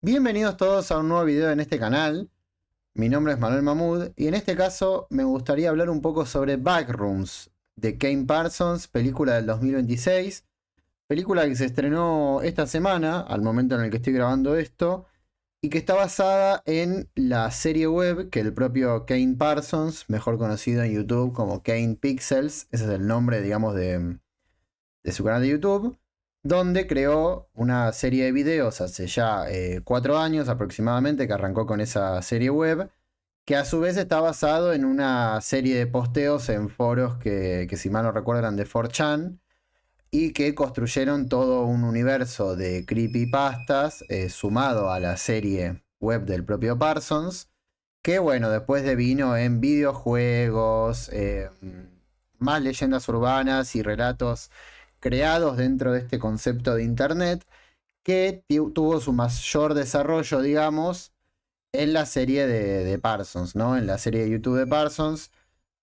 Bienvenidos todos a un nuevo video en este canal. Mi nombre es Manuel Mahmoud y en este caso me gustaría hablar un poco sobre Backrooms de Kane Parsons, película del 2026. Película que se estrenó esta semana, al momento en el que estoy grabando esto, y que está basada en la serie web que el propio Kane Parsons, mejor conocido en YouTube como Kane Pixels, ese es el nombre, digamos, de su canal de YouTube, donde creó una serie de videos hace ya 4 años aproximadamente, que arrancó con esa serie web, que a su vez está basado en una serie de posteos en foros que si mal no recuerdo eran de 4chan, y que construyeron todo un universo de creepypastas sumado a la serie web del propio Parsons, que bueno, después devino en videojuegos, más leyendas urbanas y relatos creados dentro de este concepto de Internet, que tuvo su mayor desarrollo, digamos, en la serie de Parsons, ¿no? En la serie de YouTube de Parsons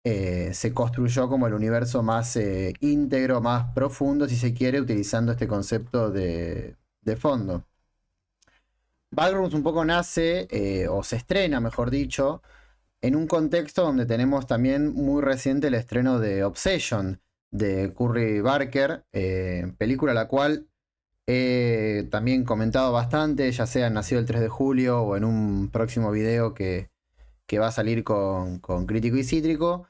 se construyó como el universo más íntegro, más profundo, si se quiere, utilizando este concepto de fondo. Backrooms un poco nace, o se estrena, mejor dicho, en un contexto donde tenemos también muy reciente el estreno de Obsession de Curry Barker, película la cual he también comentado bastante, ya sea en Nacido el 3 de julio o en un próximo video que va a salir con Crítico y Cítrico,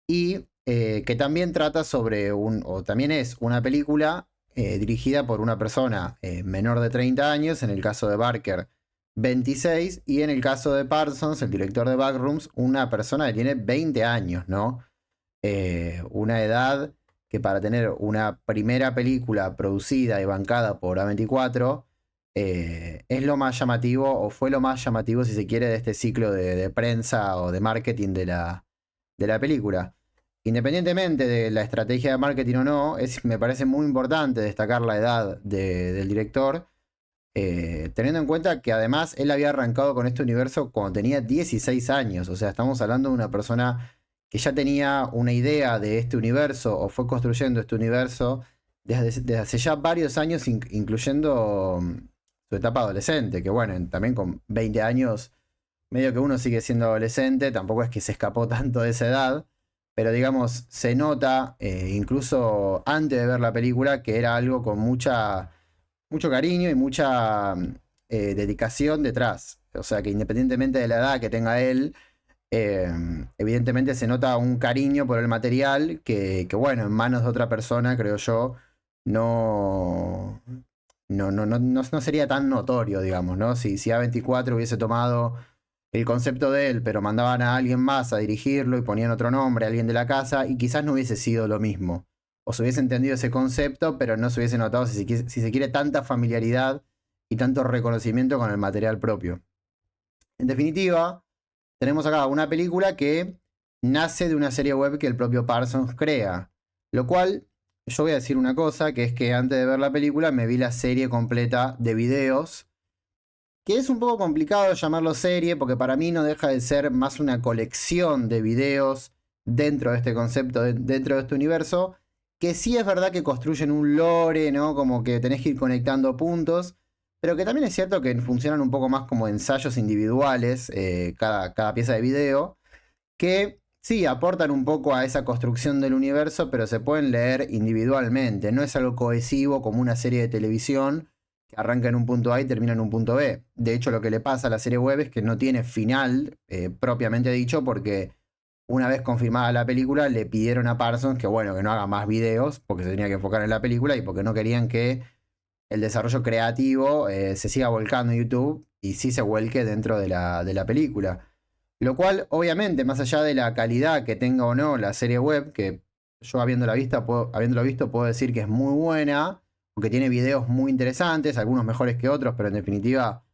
y que también trata sobre o también es una película dirigida por una persona menor de 30 años, en el caso de Barker 26, y en el caso de Parsons, el director de Backrooms, una persona que tiene 20 años, ¿no? Una edad que para tener una primera película producida y bancada por A24 es lo más llamativo, o fue lo más llamativo, si se quiere, de este ciclo de prensa o de marketing de la película. Independientemente de la estrategia de marketing o no, me parece muy importante destacar la edad del director, teniendo en cuenta que además él había arrancado con este universo cuando tenía 16 años. O sea, estamos hablando de una persona que ya tenía una idea de este universo o fue construyendo este universo desde hace ya varios años, incluyendo su etapa adolescente, que bueno, también con 20 años, medio que uno sigue siendo adolescente, tampoco es que se escapó tanto de esa edad, pero digamos, se nota, incluso antes de ver la película, que era algo con mucho cariño y mucha dedicación detrás. O sea, que independientemente de la edad que tenga él, eh, evidentemente se nota un cariño por el material que, bueno, en manos de otra persona, creo yo, no, no sería tan notorio, digamos, ¿no? Si A24 hubiese tomado el concepto de él, pero mandaban a alguien más a dirigirlo y ponían otro nombre, alguien de la casa, y quizás no hubiese sido lo mismo. O se hubiese entendido ese concepto, pero no se hubiese notado, si se quiere, tanta familiaridad y tanto reconocimiento con el material propio. En definitiva, tenemos acá una película que nace de una serie web que el propio Parsons crea. Lo cual, yo voy a decir una cosa, que es que antes de ver la película me vi la serie completa de videos, que es un poco complicado llamarlo serie, porque para mí no deja de ser más una colección de videos dentro de este concepto, dentro de este universo, que sí es verdad que construyen un lore, ¿no? Como que tenés que ir conectando puntos, pero que también es cierto que funcionan un poco más como ensayos individuales, cada pieza de video, que sí aportan un poco a esa construcción del universo, pero se pueden leer individualmente. No es algo cohesivo como una serie de televisión que arranca en un punto A y termina en un punto B. De hecho, lo que le pasa a la serie web es que no tiene final propiamente dicho, porque una vez confirmada la película le pidieron a Parsons que bueno, que no haga más videos porque se tenía que enfocar en la película y porque no querían que el desarrollo creativo se siga volcando en YouTube y sí se vuelque dentro de la película. Lo cual, obviamente, más allá de la calidad que tenga o no la serie web, que yo habiéndolo visto puedo decir que es muy buena, porque tiene videos muy interesantes, algunos mejores que otros, pero en definitiva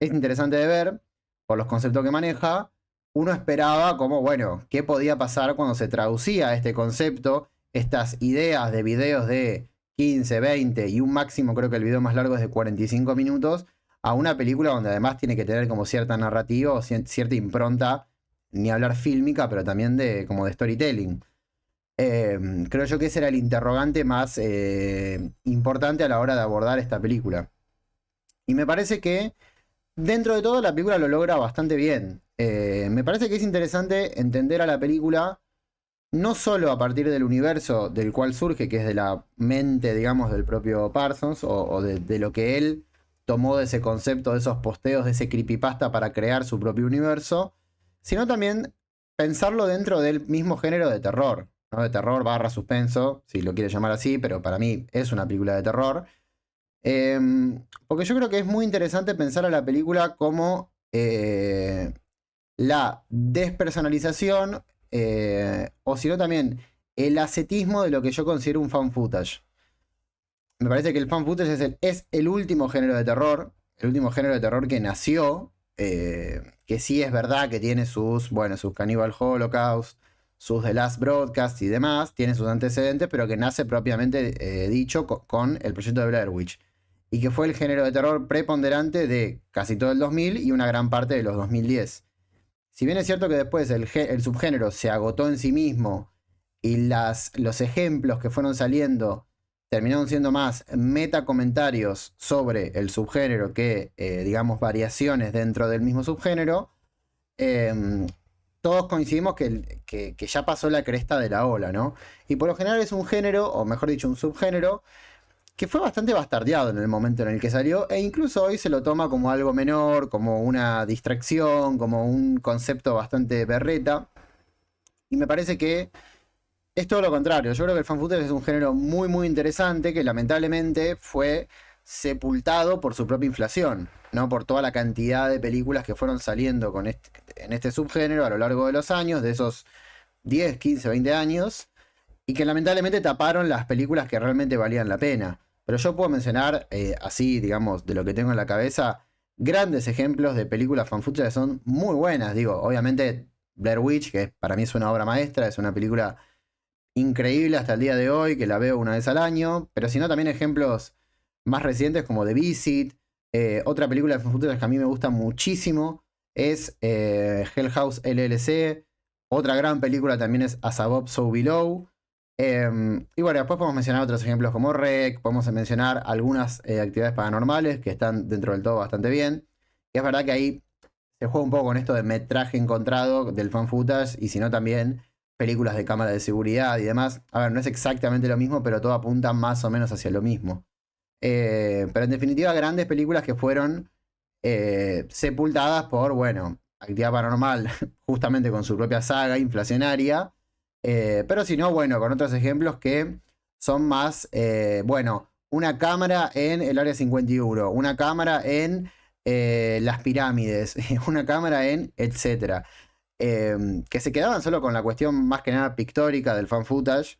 es interesante de ver por los conceptos que maneja. Uno esperaba como, bueno, qué podía pasar cuando se traducía este concepto, estas ideas de videos de 15, 20 y un máximo, creo que el video más largo es de 45 minutos, a una película donde además tiene que tener como cierta narrativa o cierta impronta, ni hablar fílmica, pero también como de storytelling. Creo yo que ese era el interrogante más importante a la hora de abordar esta película. Y me parece que dentro de todo la película lo logra bastante bien. Me parece que es interesante entender a la película no solo a partir del universo del cual surge, que es de la mente, digamos, del propio Parsons, o de lo que él tomó de ese concepto, de esos posteos, de ese creepypasta para crear su propio universo, sino también pensarlo dentro del mismo género de terror, ¿no? De terror barra suspenso, si lo quiere llamar así, pero para mí es una película de terror. Porque yo creo que es muy interesante pensar a la película como la despersonalización, o si no también el ascetismo de lo que yo considero un fan footage. Me parece que el fan footage es el último género de terror, el último género de terror que nació, que sí es verdad que tiene sus Cannibal Holocaust, sus The Last Broadcast y demás, tiene sus antecedentes, pero que nace propiamente dicho con el proyecto de Blair Witch. Y que fue el género de terror preponderante de casi todo el 2000 y una gran parte de los 2010. Si bien es cierto que después el subgénero se agotó en sí mismo y los ejemplos que fueron saliendo terminaron siendo más metacomentarios sobre el subgénero que, digamos, variaciones dentro del mismo subgénero, eh, todos coincidimos que ya pasó la cresta de la ola, ¿no? Y por lo general es un género, o mejor dicho, un subgénero, que fue bastante bastardeado en el momento en el que salió, e incluso hoy se lo toma como algo menor, como una distracción, como un concepto bastante berreta. Y me parece que es todo lo contrario. Yo creo que el fan footage es un género muy, muy interesante que lamentablemente fue sepultado por su propia inflación, ¿no? Por toda la cantidad de películas que fueron saliendo en este subgénero a lo largo de los años, de esos 10, 15, 20 años, y que lamentablemente taparon las películas que realmente valían la pena. Pero yo puedo mencionar, así, digamos, de lo que tengo en la cabeza, grandes ejemplos de películas fan footage que son muy buenas. Digo, obviamente Blair Witch, que para mí es una obra maestra, es una película increíble hasta el día de hoy, que la veo una vez al año, pero si no también ejemplos más recientes como The Visit. Otra película de fan footage que a mí me gusta muchísimo es Hell House LLC. Otra gran película también es As Above, So Below. Y bueno, después podemos mencionar otros ejemplos como REC, podemos mencionar algunas actividades paranormales que están dentro del todo bastante bien. Y es verdad que ahí se juega un poco con esto de metraje encontrado del fan footage y si no también películas de cámara de seguridad y demás. A ver, no es exactamente lo mismo, pero todo apunta más o menos hacia lo mismo. Pero en definitiva, grandes películas que fueron sepultadas por, bueno, actividad paranormal, justamente con su propia saga inflacionaria. Pero si no, bueno, con otros ejemplos que son más, bueno, una cámara en el área 51, una cámara en las pirámides, una cámara en etcétera. Que se quedaban solo con la cuestión más que nada pictórica del fan footage.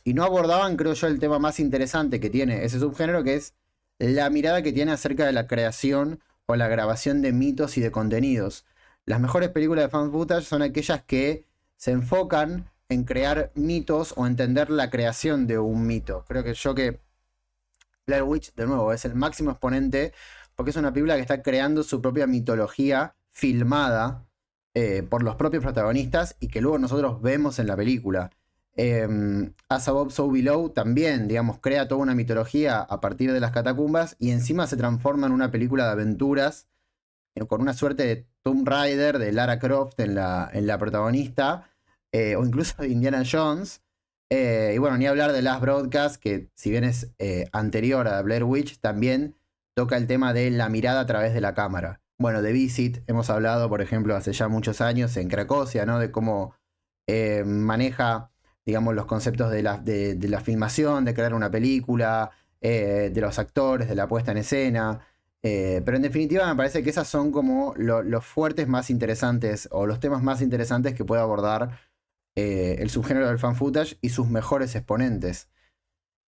Y no abordaban, creo yo, el tema más interesante que tiene ese subgénero, que es la mirada que tiene acerca de la creación o la grabación de mitos y de contenidos. Las mejores películas de fan footage son aquellas que se enfocan en crear mitos o entender la creación de un mito. Creo que Blair Witch, de nuevo, es el máximo exponente porque es una película que está creando su propia mitología filmada por los propios protagonistas y que luego nosotros vemos en la película. As Above, So Below también, digamos, crea toda una mitología a partir de las catacumbas y encima se transforma en una película de aventuras con una suerte de Tomb Raider de Lara Croft en la protagonista, o incluso de Indiana Jones. Y bueno, ni hablar de Last Broadcast, que si bien es anterior a Blair Witch, también toca el tema de la mirada a través de la cámara. Bueno, de Visit hemos hablado, por ejemplo, hace ya muchos años en Cracosia, ¿no? De cómo maneja, digamos, los conceptos de la filmación, de crear una película, de los actores, de la puesta en escena. Pero en definitiva me parece que esas son como los fuertes más interesantes o los temas más interesantes que puede abordar el subgénero del fan footage y sus mejores exponentes.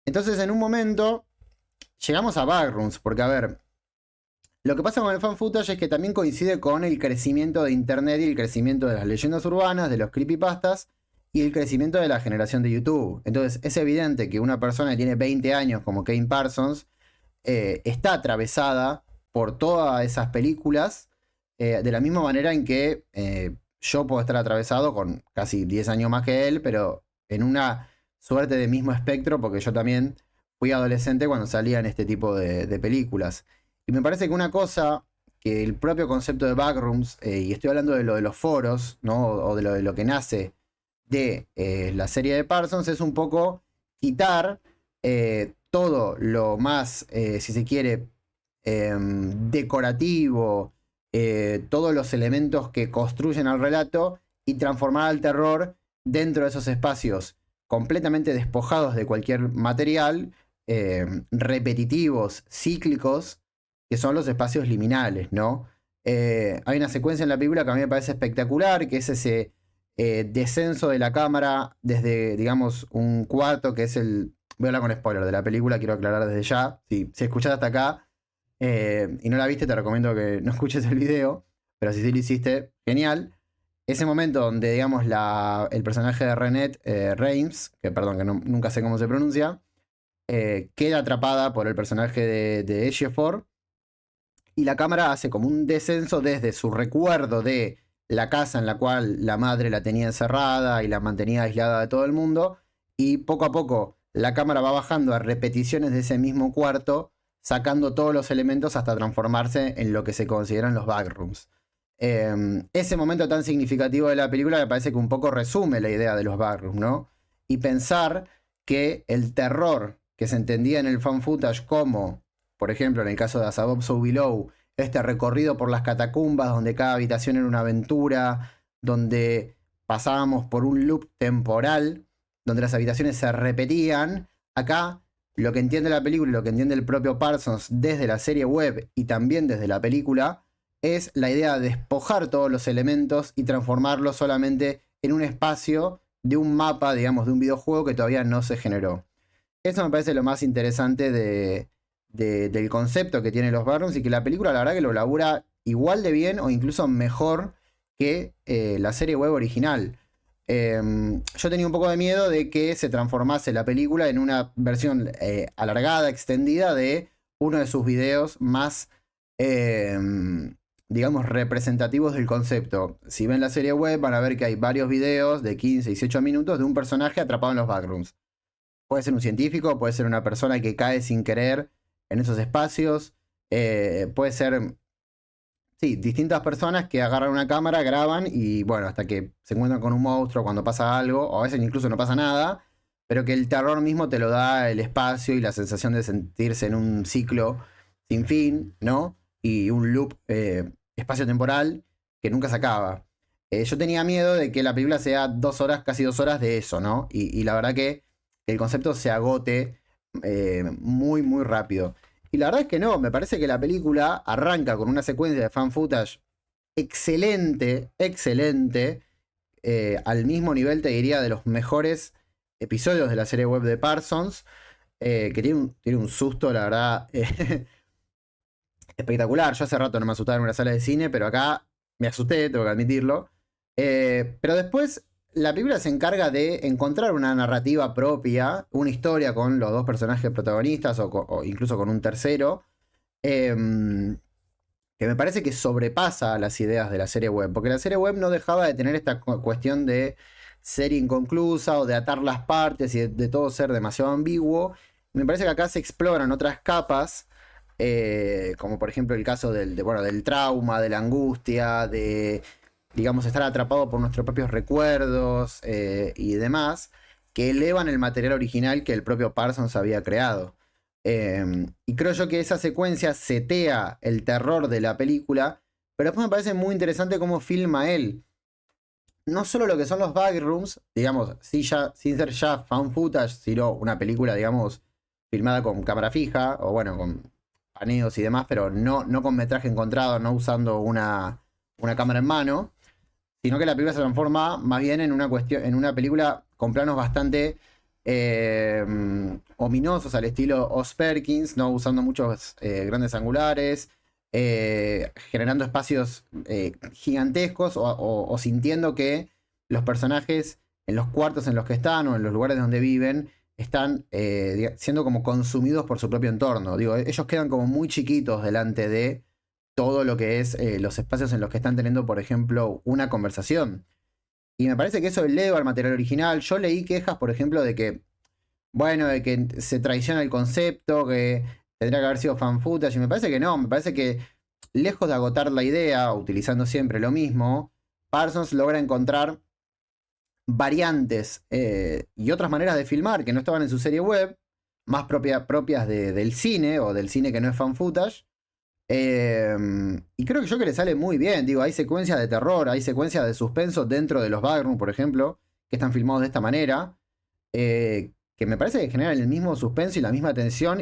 Entonces en un momento llegamos a Backrooms, porque a ver, lo que pasa con el fan footage es que también coincide con el crecimiento de internet y el crecimiento de las leyendas urbanas, de los creepypastas y el crecimiento de la generación de YouTube. Entonces es evidente que una persona que tiene 20 años como Kane Parsons está atravesada por todas esas películas, de la misma manera en que yo puedo estar atravesado con casi 10 años más que él, pero en una suerte de mismo espectro, porque yo también fui adolescente cuando salían este tipo de películas. Y me parece que una cosa que el propio concepto de backrooms, y estoy hablando de lo de los foros, ¿no? O de lo que nace de la serie de Parsons, es un poco quitar todo lo más, si se quiere, decorativo, todos los elementos que construyen al relato y transformar al terror dentro de esos espacios completamente despojados de cualquier material, repetitivos, cíclicos, que son los espacios liminales, ¿no? Hay una secuencia en la película que a mí me parece espectacular, que es ese descenso de la cámara desde, digamos, un cuarto que es el... Voy a hablar con spoiler de la película, quiero aclarar desde ya. Si escuchaste hasta acá y no la viste, te recomiendo que no escuches el video, pero si sí lo hiciste, genial. Ese momento donde, digamos, el personaje de Renette Reims, que perdón, que nunca sé cómo se pronuncia, queda atrapada por el personaje de Ejiofor, y la cámara hace como un descenso desde su recuerdo de la casa en la cual la madre la tenía encerrada y la mantenía aislada de todo el mundo, y poco a poco la cámara va bajando a repeticiones de ese mismo cuarto, sacando todos los elementos hasta transformarse en lo que se consideran los backrooms. Ese momento tan significativo de la película me parece que un poco resume la idea de los backrooms, ¿no? Y pensar que el terror que se entendía en el fan footage como, por ejemplo, en el caso de As Above So Below, este recorrido por las catacumbas donde cada habitación era una aventura, donde pasábamos por un loop temporal, donde las habitaciones se repetían. Acá lo que entiende la película y lo que entiende el propio Parsons desde la serie web y también desde la película es la idea de despojar todos los elementos y transformarlos solamente en un espacio de un mapa, digamos, de un videojuego que todavía no se generó. Eso me parece lo más interesante del concepto que tiene los Barrons, y que la película la verdad que lo labura igual de bien o incluso mejor que la serie web original. Yo tenía un poco de miedo de que se transformase la película en una versión alargada, extendida de uno de sus videos más, digamos, representativos del concepto. Si ven la serie web van a ver que hay varios videos de 15, 18 minutos de un personaje atrapado en los backrooms. Puede ser un científico, puede ser una persona que cae sin querer en esos espacios, puede ser, sí, distintas personas que agarran una cámara, graban y bueno, hasta que se encuentran con un monstruo, cuando pasa algo, o a veces incluso no pasa nada, pero que el terror mismo te lo da el espacio y la sensación de sentirse en un ciclo sin fin, ¿no? Y un loop espacio-temporal que nunca se acaba. Yo tenía miedo de que la película sea 2 horas, casi 2 horas de eso, ¿no? Y la verdad que el concepto se agote muy, muy rápido. Y la verdad es que no, me parece que la película arranca con una secuencia de fan footage excelente, excelente, al mismo nivel, te diría, de los mejores episodios de la serie web de Parsons, que tiene un susto, la verdad, espectacular. Yo hace rato no me asustaba en una sala de cine, pero acá me asusté, tengo que admitirlo. Pero después la película se encarga de encontrar una narrativa propia, una historia con los dos personajes protagonistas o incluso con un tercero, que me parece que sobrepasa las ideas de la serie web, porque la serie web no dejaba de tener esta cuestión de ser inconclusa o de atar las partes y de todo ser demasiado ambiguo. Me parece que acá se exploran otras capas, como por ejemplo el caso del trauma, de la angustia, de, digamos, estar atrapado por nuestros propios recuerdos y demás, que elevan el material original que el propio Parsons había creado. Y creo yo que esa secuencia setea el terror de la película, pero después me parece muy interesante cómo filma él. No solo lo que son los backrooms, digamos, sin ser ya found footage, sino una película, digamos, filmada con cámara fija, o bueno, con paneos y demás, pero no con metraje encontrado, no usando una cámara en mano, sino que la película se transforma más bien en una película con planos bastante ominosos al estilo Oz Perkins, ¿no? Usando muchos grandes angulares, generando espacios gigantescos o sintiendo que los personajes en los cuartos en los que están o en los lugares donde viven están siendo como consumidos por su propio entorno. Digo, ellos quedan como muy chiquitos delante de todo lo que es los espacios en los que están teniendo, por ejemplo, una conversación. Y me parece que eso eleva el material original. Yo leí quejas, por ejemplo, de que, bueno, de que se traiciona el concepto, que tendría que haber sido fan footage, y me parece que no, me parece que lejos de agotar la idea, utilizando siempre lo mismo, Parsons logra encontrar variantes y otras maneras de filmar que no estaban en su serie web, más propias del cine o del cine que no es fan footage. Y creo que yo que le sale muy bien. Digo, hay secuencias de terror, hay secuencias de suspenso dentro de los backrooms, por ejemplo, que están filmados de esta manera. Que me parece que generan el mismo suspenso y la misma tensión.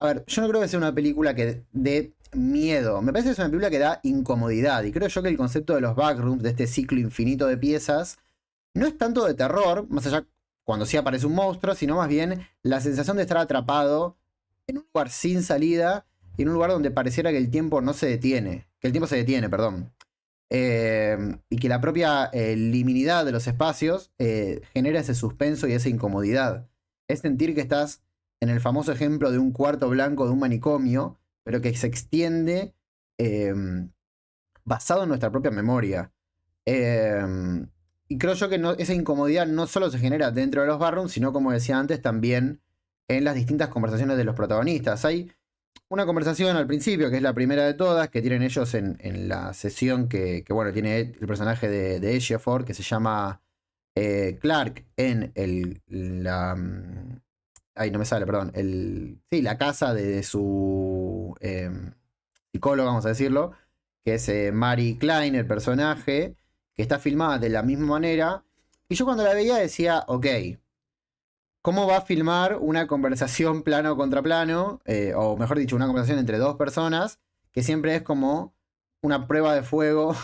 A ver, yo no creo que sea una película que dé miedo. Me parece que es una película que da incomodidad. Y creo yo que el concepto de los backrooms, de este ciclo infinito de piezas, no es tanto de terror, más allá cuando sí aparece un monstruo, sino más bien la sensación de estar atrapado en un lugar sin salida y en un lugar donde pareciera que el tiempo no se detiene. Que el tiempo se detiene, perdón. Y que la propia liminidad de los espacios genera ese suspenso y esa incomodidad. Es sentir que estás en el famoso ejemplo de un cuarto blanco de un manicomio, pero que se extiende eh, basado en nuestra propia memoria. Eh, y creo yo que esa incomodidad no solo se genera dentro de los barrooms, sino como decía antes, también en las distintas conversaciones de los protagonistas. Hay una conversación al principio, que es la primera de todas, que tienen ellos en la sesión bueno, tiene el personaje de Ejiofor, que se llama Clark en ay, no me sale, perdón. Sí, la casa de su psicóloga, vamos a decirlo, que es Mary Klein, el personaje, que está filmada de la misma manera. Y yo cuando la veía decía, ok, ¿cómo va a filmar una conversación plano contra plano? O mejor dicho, una conversación entre dos personas, que siempre es como una prueba de fuego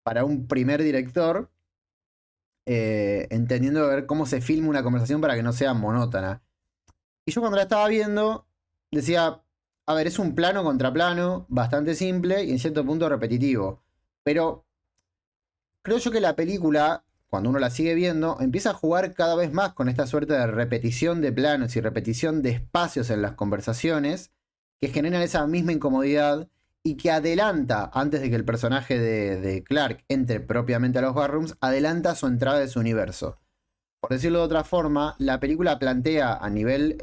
para un primer director, entendiendo ver cómo se filma una conversación para que no sea monótona. Y yo cuando la estaba viendo, decía, a ver, es un plano contra plano, bastante simple y en cierto punto repetitivo. Pero creo yo que la película, cuando uno la sigue viendo, empieza a jugar cada vez más con esta suerte de repetición de planos y repetición de espacios en las conversaciones que generan esa misma incomodidad y que adelanta, antes de que el personaje de Clark entre propiamente a los barrooms, adelanta su entrada de su universo. Por decirlo de otra forma, la película plantea a nivel,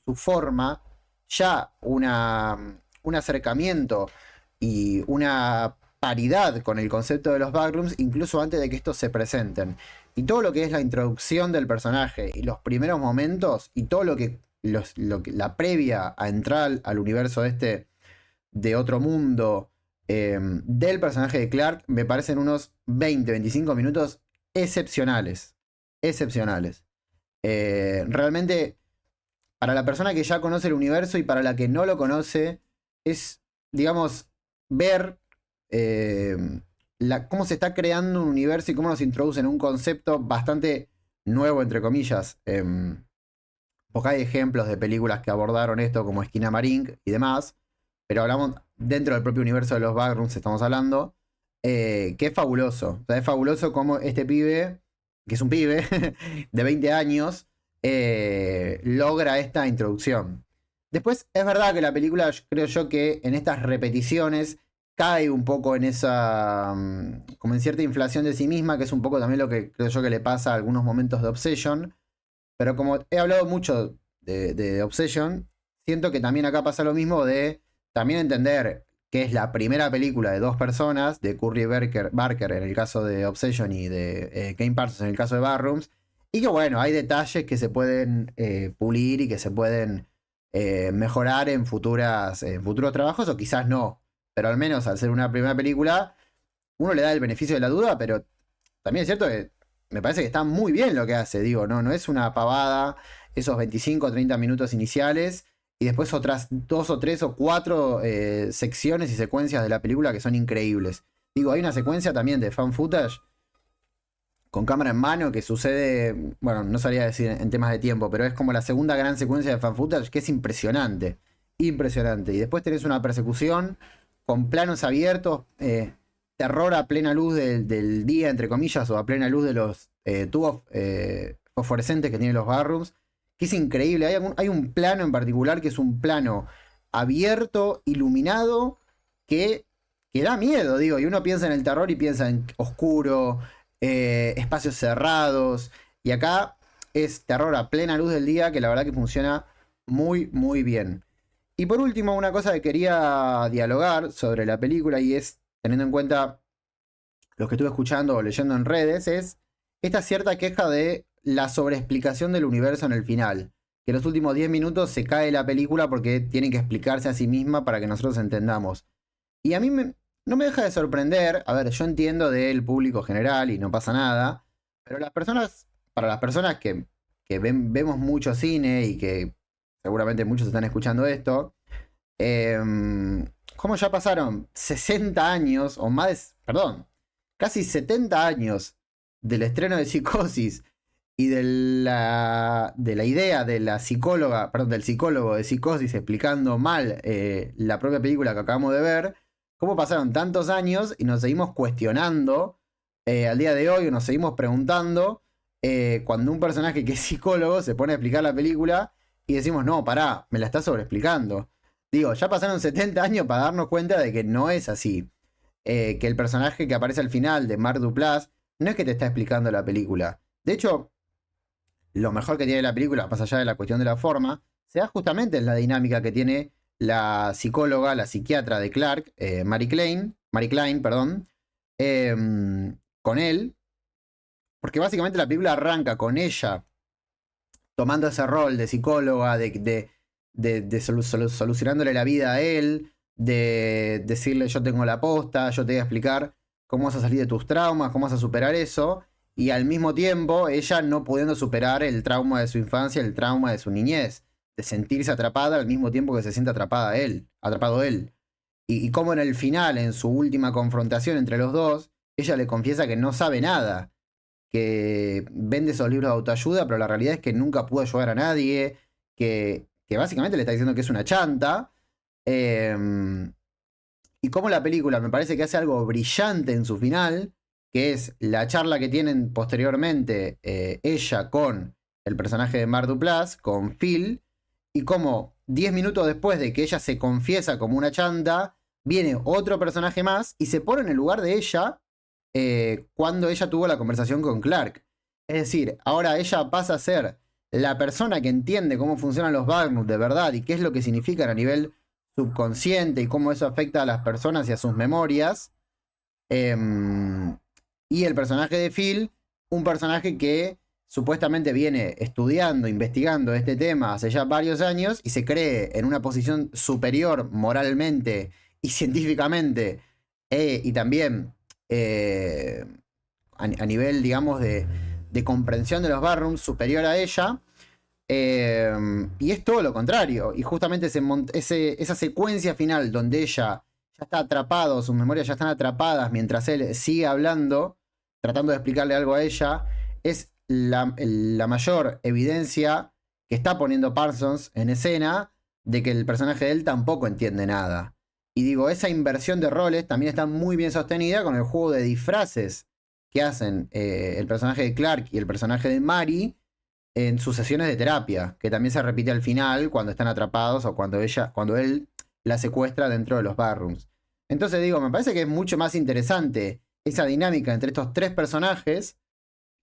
su forma, ya un acercamiento y una paridad con el concepto de los backrooms, incluso antes de que estos se presenten. Y todo lo que es la introducción del personaje y los primeros momentos y todo la previa a entrar al universo de otro mundo del personaje de Clark, me parecen unos 20-25 minutos excepcionales. Excepcionales. Realmente, para la persona que ya conoce el universo y para la que no lo conoce, es, digamos, ver eh, cómo se está creando un universo y cómo nos introducen un concepto bastante nuevo, entre comillas. Porque hay ejemplos de películas que abordaron esto, como Esquina Marín y demás, pero hablamos dentro del propio universo de los backrooms, estamos hablando, que es fabuloso. O sea, es fabuloso cómo este pibe, que es un pibe de 20 años, logra esta introducción. Después, es verdad que la película, creo yo que en estas repeticiones cae un poco en esa, como en cierta inflación de sí misma, que es un poco también lo que creo yo que le pasa a algunos momentos de Obsession. Pero como he hablado mucho de Obsession, siento que también acá pasa lo mismo de también entender que es la primera película de dos personas, de Curry Barker en el caso de Obsession y de Kane Parsons en el caso de Barrooms, y que bueno, hay detalles que se pueden pulir y que se pueden mejorar en futuros trabajos o quizás no, pero al menos al ser una primera película, uno le da el beneficio de la duda, pero también es cierto que me parece que está muy bien lo que hace, digo, no es una pavada esos 25 o 30 minutos iniciales y después otras 2 o 3 o 4 secciones y secuencias de la película que son increíbles. Digo, hay una secuencia también de fan footage con cámara en mano que sucede, bueno, no sabría decir en temas de tiempo, pero es como la segunda gran secuencia de fan footage que es impresionante, impresionante. Y después tenés una persecución con planos abiertos, terror a plena luz del día, entre comillas, o a plena luz de los tubos fosforescentes que tienen los barrooms, que es increíble. Hay un plano en particular que es un plano abierto, iluminado, que da miedo, digo, y uno piensa en el terror y piensa en oscuro, espacios cerrados, y acá es terror a plena luz del día, que la verdad que funciona muy, muy bien. Y por último, una cosa que quería dialogar sobre la película y es, teniendo en cuenta lo que estuve escuchando o leyendo en redes, es esta cierta queja de la sobreexplicación del universo en el final. Que en los últimos 10 minutos se cae la película porque tiene que explicarse a sí misma para que nosotros entendamos. Y a mí no me deja de sorprender, a ver, yo entiendo del público general y no pasa nada, pero para las personas que vemos mucho cine y que seguramente muchos están escuchando esto, como ya pasaron 60 años, o más, perdón, casi 70 años del estreno de Psicosis y de la idea de la psicóloga, perdón, del psicólogo de Psicosis explicando mal la propia película que acabamos de ver, cómo pasaron tantos años y nos seguimos cuestionando al día de hoy, o nos seguimos preguntando cuando un personaje que es psicólogo se pone a explicar la película y decimos, no, pará, me la está sobreexplicando. Digo, ya pasaron 70 años para darnos cuenta de que no es así. Que el personaje que aparece al final de Mark Duplass no es que te está explicando la película. De hecho, lo mejor que tiene la película, más allá de la cuestión de la forma, se da justamente en la dinámica que tiene la psicóloga, la psiquiatra de Clark, Mary Klein, perdón, con él, porque básicamente la película arranca con ella tomando ese rol de psicóloga, solucionándole la vida a él, de decirle yo tengo la posta, yo te voy a explicar cómo vas a salir de tus traumas, cómo vas a superar eso, y al mismo tiempo ella no pudiendo superar el trauma de su infancia, el trauma de su niñez, de sentirse atrapada al mismo tiempo que se siente atrapado él. Y cómo en el final, en su última confrontación entre los dos, ella le confiesa que no sabe nada, que vende esos libros de autoayuda, pero la realidad es que nunca pudo ayudar a nadie, que básicamente le está diciendo que es una chanta. Y como la película me parece que hace algo brillante en su final, que es la charla que tienen posteriormente ella con el personaje de Mark Duplass, con Phil, y como 10 minutos después de que ella se confiesa como una chanta, viene otro personaje más y se pone en el lugar de ella cuando ella tuvo la conversación con Clark. Es decir, ahora ella pasa a ser la persona que entiende cómo funcionan los Bagnus de verdad y qué es lo que significan a nivel subconsciente y cómo eso afecta a las personas y a sus memorias. Y el personaje de Phil, un personaje que supuestamente viene estudiando, investigando este tema hace ya varios años y se cree en una posición superior moralmente y científicamente y también a nivel, digamos, de comprensión de los Barrooms superior a ella. Y es todo lo contrario. Y justamente esa secuencia final donde ella ya está atrapado, sus memorias ya están atrapadas mientras él sigue hablando, tratando de explicarle algo a ella, es la mayor evidencia que está poniendo Parsons en escena de que el personaje de él tampoco entiende nada. Y digo, esa inversión de roles también está muy bien sostenida con el juego de disfraces que hacen el personaje de Clark y el personaje de Mary en sus sesiones de terapia, que también se repite al final cuando están atrapados o cuando él la secuestra dentro de los barrooms. Entonces digo, me parece que es mucho más interesante esa dinámica entre estos tres personajes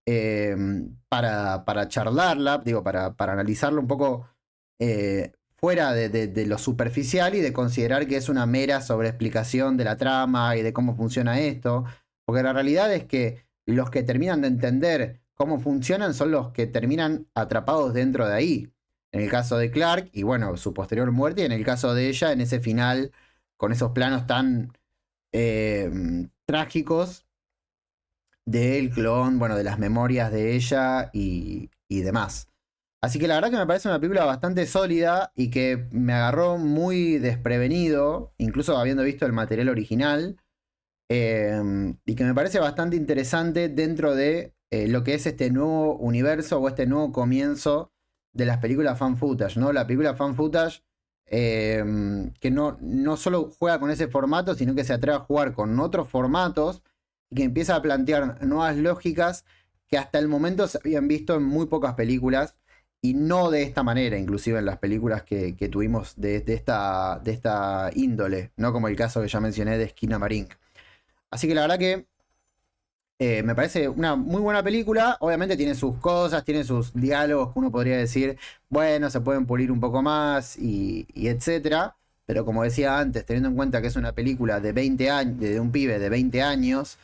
eh, para charlarla, digo, para analizarlo un poco fuera de lo superficial y de considerar que es una mera sobreexplicación de la trama y de cómo funciona esto. Porque la realidad es que los que terminan de entender cómo funcionan son los que terminan atrapados dentro de ahí. En el caso de Clark, y bueno, su posterior muerte, y en el caso de ella, en ese final, con esos planos tan trágicos del clon, bueno, de las memorias de ella y demás. Así que la verdad que me parece una película bastante sólida y que me agarró muy desprevenido, incluso habiendo visto el material original, y que me parece bastante interesante dentro de lo que es este nuevo universo o este nuevo comienzo de las películas fan footage, ¿no? La película fan footage que no solo juega con ese formato, sino que se atreve a jugar con otros formatos y que empieza a plantear nuevas lógicas que hasta el momento se habían visto en muy pocas películas y no de esta manera, inclusive en las películas que tuvimos de esta índole, no como el caso que ya mencioné de Skinamarink. Así que la verdad que Me parece una muy buena película. Obviamente tiene sus cosas, tiene sus diálogos que uno podría decir, bueno, se pueden pulir un poco más y etcétera. Pero como decía antes, teniendo en cuenta que es una película de 20 años, de un pibe de 20 años,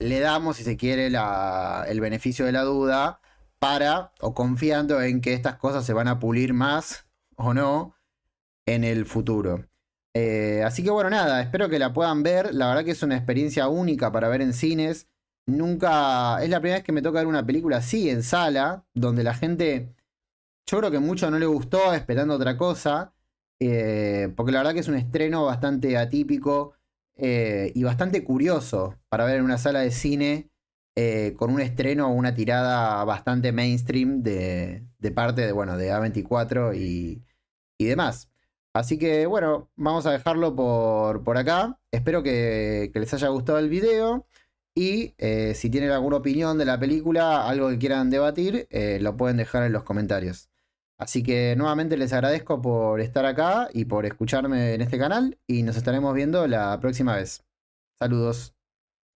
le damos, si se quiere, el beneficio de la duda para, o confiando en que estas cosas se van a pulir más o no en el futuro. Así que bueno, nada, espero que la puedan ver. La verdad que es una experiencia única para ver en cines. Nunca, es la primera vez que me toca ver una película así en sala, donde la gente, yo creo que mucho no le gustó, esperando otra cosa, porque la verdad que es un estreno bastante atípico y bastante curioso para ver en una sala de cine con un estreno o una tirada bastante mainstream de parte de, bueno, de A24 y demás. Así que bueno, vamos a dejarlo por acá. Espero que les haya gustado el video. Y si tienen alguna opinión de la película, algo que quieran debatir, lo pueden dejar en los comentarios. Así que nuevamente les agradezco por estar acá y por escucharme en este canal. Y nos estaremos viendo la próxima vez. Saludos.